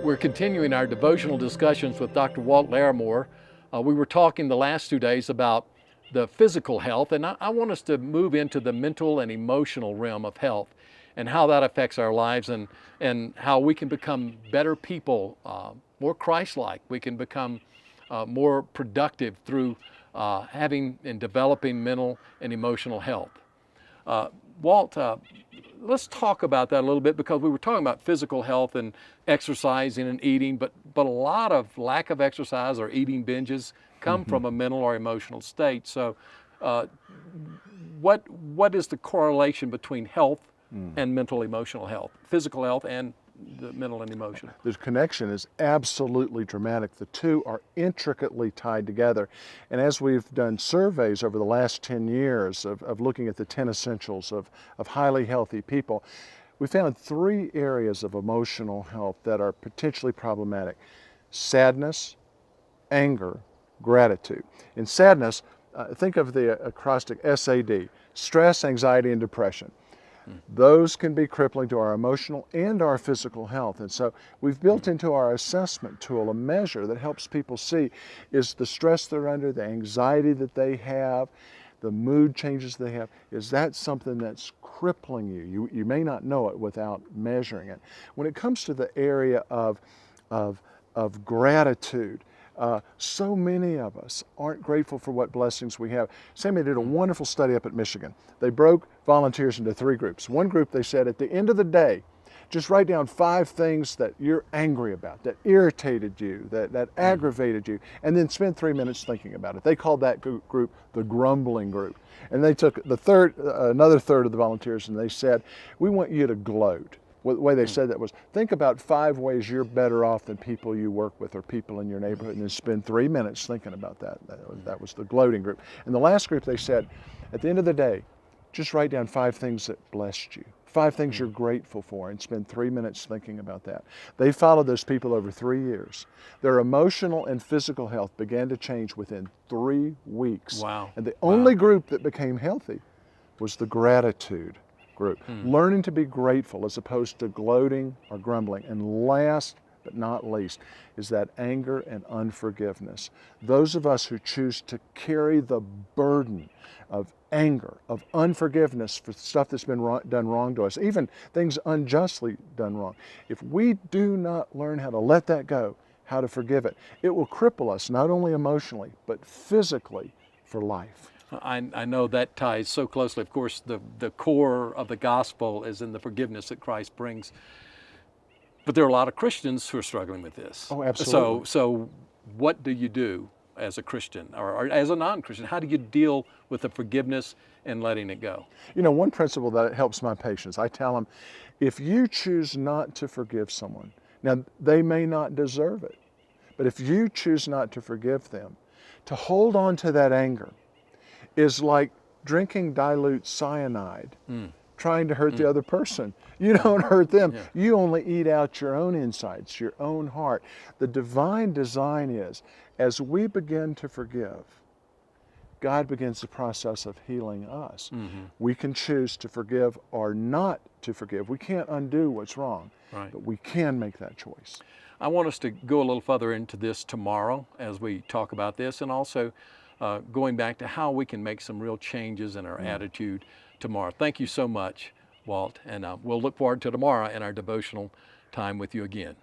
We're continuing our devotional discussions with Dr. Walt Larimore. We were talking the last 2 days about the physical health, and I want us to move into the mental and emotional realm of health and how that affects our lives, and how we can become better people, more Christ-like. We can become more productive through having and developing mental and emotional health. Walt, let's talk about that a little bit, because we were talking about physical health and exercising and eating, but a lot of lack of exercise or eating binges come from a mental or emotional state. So what is the correlation between health and mental emotional health, physical health and the mental and emotional? The connection is absolutely dramatic. The two are intricately tied together. And as we've done surveys over the last 10 years of looking at the 10 essentials of highly healthy people, we found 3 areas of emotional health that are potentially problematic: sadness, anger, gratitude. In sadness, think of the acrostic SAD: stress, anxiety, and depression. Those can be crippling to our emotional and our physical health. And so we've built into our assessment tool a measure that helps people see, is the stress they're under, the anxiety that they have, the mood changes they have, is that something that's crippling you? You may not know it without measuring it. When it comes to the area of gratitude, so many of us aren't grateful for what blessings we have. Sammy did a wonderful study up at Michigan. They broke volunteers into 3 groups. One group, they said, at the end of the day, just write down 5 things that you're angry about, that irritated you, that aggravated you, and then spend 3 minutes thinking about it. They called that group the grumbling group. And they took another third of the volunteers, and they said, we want you to gloat. Well, the way they said that was, think about 5 ways you're better off than people you work with or people in your neighborhood, and then spend 3 minutes thinking about that. That was the gloating group. And the last group, they said, at the end of the day, just write down 5 things that blessed you, 5 things you're grateful for, and spend 3 minutes thinking about that. They followed those people over 3 years. Their emotional and physical health began to change within 3 weeks. Wow. And the only group that became healthy was the gratitude group. Learning to be grateful as opposed to gloating or grumbling. And last but not least is that anger and unforgiveness. Those of us who choose to carry the burden of anger, of unforgiveness for stuff that's been done wrong to us, even things unjustly done wrong, if we do not learn how to let that go, how to forgive it, it will cripple us not only emotionally but physically for life. I know that ties so closely. Of course, the core of the gospel is in the forgiveness that Christ brings. But there are a lot of Christians who are struggling with this. Oh, absolutely. So what do you do as a Christian or as a non-Christian? How do you deal with the forgiveness and letting it go? You know, one principle that helps my patients, I tell them, if you choose not to forgive someone, now they may not deserve it, but if you choose not to forgive them, to hold on to that anger is like drinking dilute cyanide, trying to hurt the other person. You don't hurt them. Yeah. You only eat out your own insides, your own heart. The divine design is, as we begin to forgive, God begins the process of healing us. We can choose to forgive or not to forgive. We can't undo what's wrong, but we can make that choice. I want us to go a little further into this tomorrow as we talk about this, and also going back to how we can make some real changes in our attitude tomorrow. Thank you so much, Walt, and we'll look forward to tomorrow and our devotional time with you again.